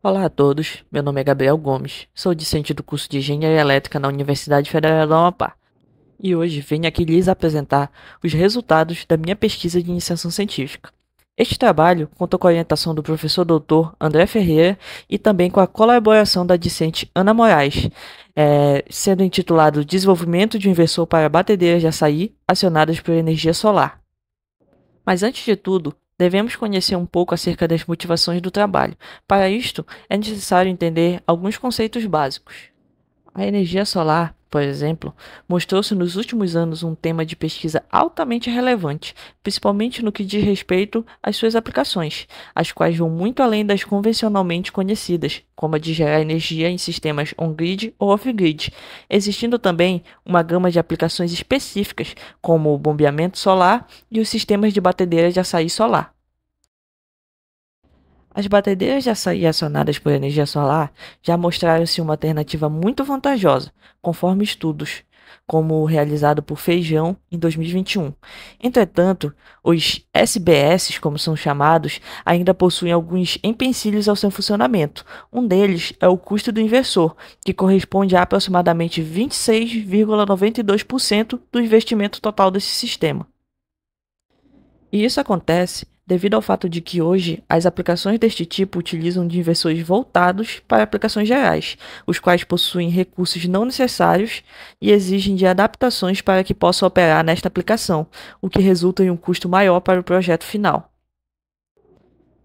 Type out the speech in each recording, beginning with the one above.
Olá a todos, meu nome é Gabriel Gomes, sou discente do curso de Engenharia Elétrica na Universidade Federal do Amapá e hoje venho aqui lhes apresentar os resultados da minha pesquisa de iniciação científica. Este trabalho contou com a orientação do professor doutor André Ferreira e também com a colaboração da discente Ana Moraes, sendo intitulado Desenvolvimento de um inversor para batedeiras de açaí acionadas por energia solar. Mas antes de tudo, devemos conhecer um pouco acerca das motivações do trabalho. Para isto, é necessário entender alguns conceitos básicos. A energia solar, por exemplo, mostrou-se nos últimos anos um tema de pesquisa altamente relevante, principalmente no que diz respeito às suas aplicações, as quais vão muito além das convencionalmente conhecidas, como a de gerar energia em sistemas on-grid ou off-grid, existindo também uma gama de aplicações específicas, como o bombeamento solar e os sistemas de batedeiras de açaí solar. As batedeiras de açaí acionadas por energia solar já mostraram-se uma alternativa muito vantajosa, conforme estudos, como o realizado por Feijão em 2021. Entretanto, os SBS, como são chamados, ainda possuem alguns empecilhos ao seu funcionamento. Um deles é o custo do inversor, que corresponde a aproximadamente 26,92% do investimento total desse sistema. E isso acontece devido ao fato de que hoje as aplicações deste tipo utilizam de inversores voltados para aplicações gerais, os quais possuem recursos não necessários e exigem de adaptações para que possam operar nesta aplicação, o que resulta em um custo maior para o projeto final.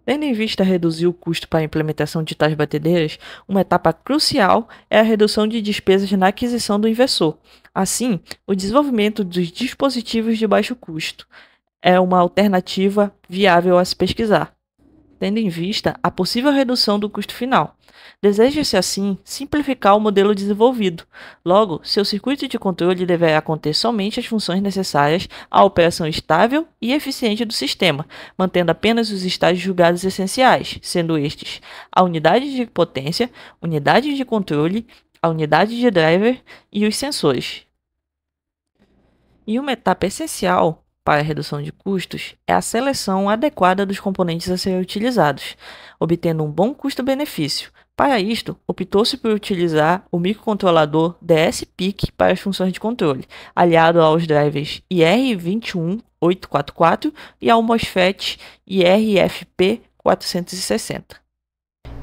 Tendo em vista reduzir o custo para a implementação de tais batedeiras, uma etapa crucial é a redução de despesas na aquisição do inversor. Assim, o desenvolvimento dos dispositivos de baixo custo é uma alternativa viável a se pesquisar, tendo em vista a possível redução do custo final. Deseja-se, assim, simplificar o modelo desenvolvido. Logo, seu circuito de controle deverá conter somente as funções necessárias à operação estável e eficiente do sistema, mantendo apenas os estágios julgados essenciais, sendo estes a unidade de potência, unidade de controle, a unidade de driver e os sensores. E uma etapa essencial para a redução de custos é a seleção adequada dos componentes a serem utilizados, obtendo um bom custo-benefício. Para isto, optou-se por utilizar o microcontrolador DS-PIC para as funções de controle, aliado aos drivers IR21844 e ao MOSFET IRFP460.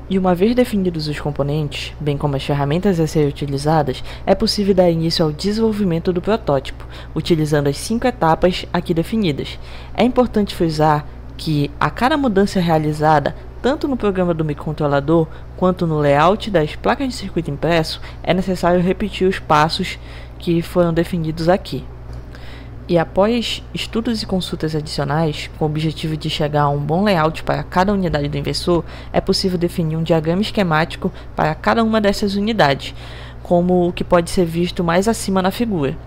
E uma vez definidos os componentes, bem como as ferramentas a serem utilizadas, é possível dar início ao desenvolvimento do protótipo, utilizando as 5 etapas aqui definidas. É importante frisar que a cada mudança realizada, tanto no programa do microcontrolador quanto no layout das placas de circuito impresso, é necessário repetir os passos que foram definidos aqui. E após estudos e consultas adicionais, com o objetivo de chegar a um bom layout para cada unidade do inversor, é possível definir um diagrama esquemático para cada uma dessas unidades, como o que pode ser visto mais acima na figura.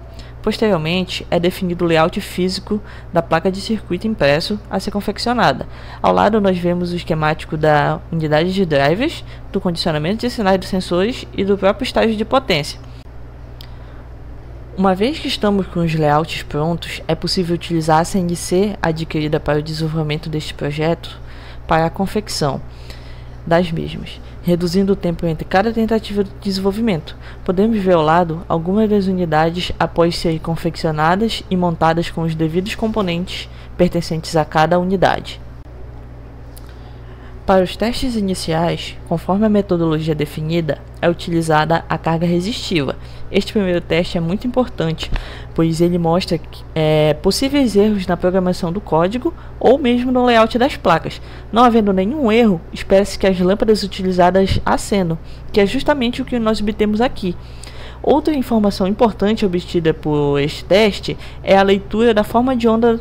Posteriormente, é definido o layout físico da placa de circuito impresso a ser confeccionada. Ao lado, nós vemos o esquemático da unidade de drivers, do condicionamento de sinais dos sensores e do próprio estágio de potência. Uma vez que estamos com os layouts prontos, é possível utilizar a CNC adquirida para o desenvolvimento deste projeto para a confecção das mesmas, reduzindo o tempo entre cada tentativa de desenvolvimento. Podemos ver ao lado algumas das unidades após serem confeccionadas e montadas com os devidos componentes pertencentes a cada unidade. Para os testes iniciais, conforme a metodologia definida, é utilizada a carga resistiva. Este primeiro teste é muito importante, pois ele mostra possíveis erros na programação do código ou mesmo no layout das placas. Não havendo nenhum erro, espera-se que as lâmpadas utilizadas acendam, que é justamente o que nós obtemos aqui. Outra informação importante obtida por este teste é a leitura da forma de onda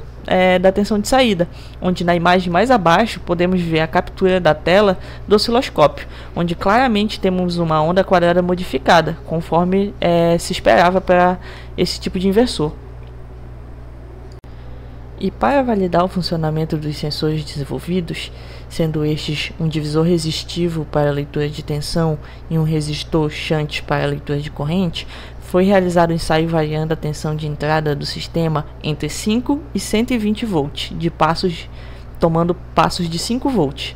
da tensão de saída, onde na imagem mais abaixo podemos ver a captura da tela do osciloscópio, onde claramente temos uma onda quadrada modificada, conforme se esperava para esse tipo de inversor. E para validar o funcionamento dos sensores desenvolvidos, sendo estes um divisor resistivo para a leitura de tensão e um resistor shunt para a leitura de corrente, foi realizado um ensaio variando a tensão de entrada do sistema entre 5 e 120 volts, tomando passos de 5 volts.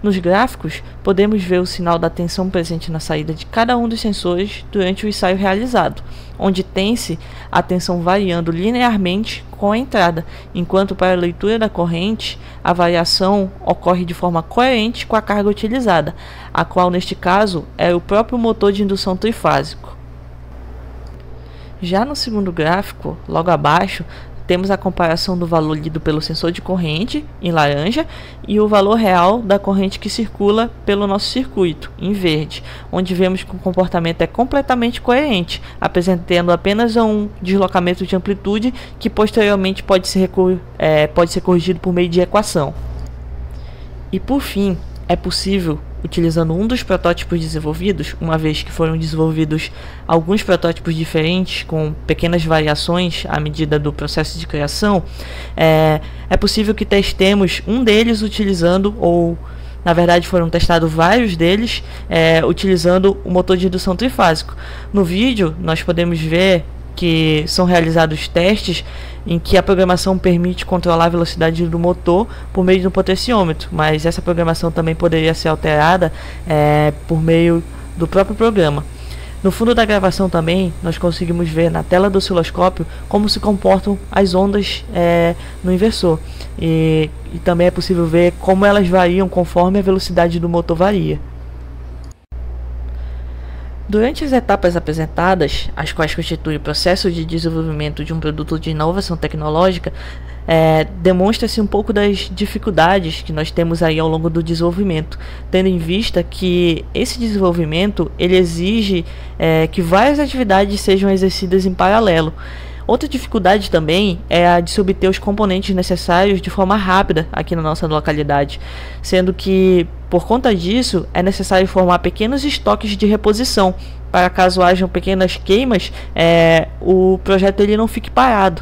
Nos gráficos, podemos ver o sinal da tensão presente na saída de cada um dos sensores durante o ensaio realizado, onde tem-se a tensão variando linearmente com a entrada, enquanto para a leitura da corrente, a variação ocorre de forma coerente com a carga utilizada, a qual neste caso é o próprio motor de indução trifásico. Já no segundo gráfico, logo abaixo, temos a comparação do valor lido pelo sensor de corrente, em laranja, e o valor real da corrente que circula pelo nosso circuito, em verde, onde vemos que o comportamento é completamente coerente, apresentando apenas um deslocamento de amplitude que posteriormente pode ser corrigido por meio de equação. E por fim, é possível, utilizando um dos protótipos desenvolvidos, uma vez que foram desenvolvidos alguns protótipos diferentes com pequenas variações à medida do processo de criação, é possível que testemos um deles utilizando, ou na verdade foram testados vários deles, utilizando o motor de indução trifásico. No vídeo nós podemos ver que são realizados testes em que a programação permite controlar a velocidade do motor por meio do potenciômetro, mas essa programação também poderia ser alterada por meio do próprio programa. No fundo da gravação também nós conseguimos ver na tela do osciloscópio como se comportam as ondas no inversor, e também é possível ver como elas variam conforme a velocidade do motor varia. Durante as etapas apresentadas, as quais constituem o processo de desenvolvimento de um produto de inovação tecnológica, demonstra-se um pouco das dificuldades que nós temos aí ao longo do desenvolvimento, tendo em vista que esse desenvolvimento ele exige que várias atividades sejam exercidas em paralelo. Outra dificuldade também é a de se obter os componentes necessários de forma rápida aqui na nossa localidade, sendo que, por conta disso, é necessário formar pequenos estoques de reposição, para caso hajam pequenas queimas, o projeto ele não fique parado.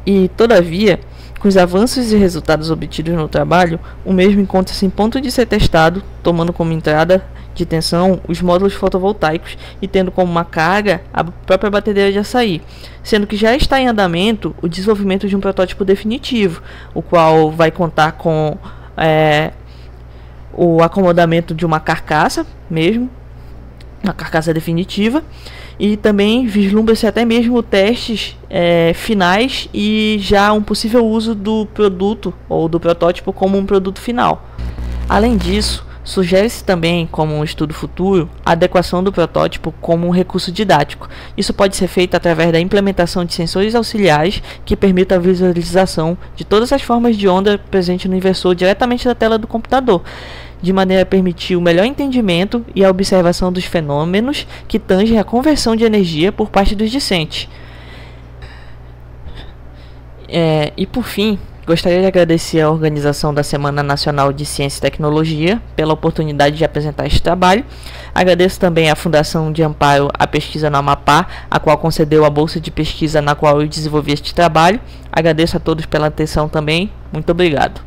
E, todavia, com os avanços e resultados obtidos no trabalho, o mesmo encontra-se em ponto de ser testado, tomando como entrada de tensão os módulos fotovoltaicos e tendo como uma carga a própria batedeira de açaí, sendo que já está em andamento o desenvolvimento de um protótipo definitivo, o qual vai contar com o acomodamento de uma carcaça mesmo, uma carcaça definitiva, e também vislumbra-se até mesmo testes finais e já um possível uso do produto ou do protótipo como um produto final. Além disso, sugere-se também, como um estudo futuro, a adequação do protótipo como um recurso didático. Isso pode ser feito através da implementação de sensores auxiliares que permitam a visualização de todas as formas de onda presentes no inversor diretamente da tela do computador, de maneira a permitir o melhor entendimento e a observação dos fenômenos que tangem a conversão de energia por parte dos discentes. E por fim, gostaria de agradecer à organização da Semana Nacional de Ciência e Tecnologia pela oportunidade de apresentar este trabalho. Agradeço também à Fundação de Amparo à Pesquisa no Amapá, a qual concedeu a bolsa de pesquisa na qual eu desenvolvi este trabalho. Agradeço a todos pela atenção também. Muito obrigado.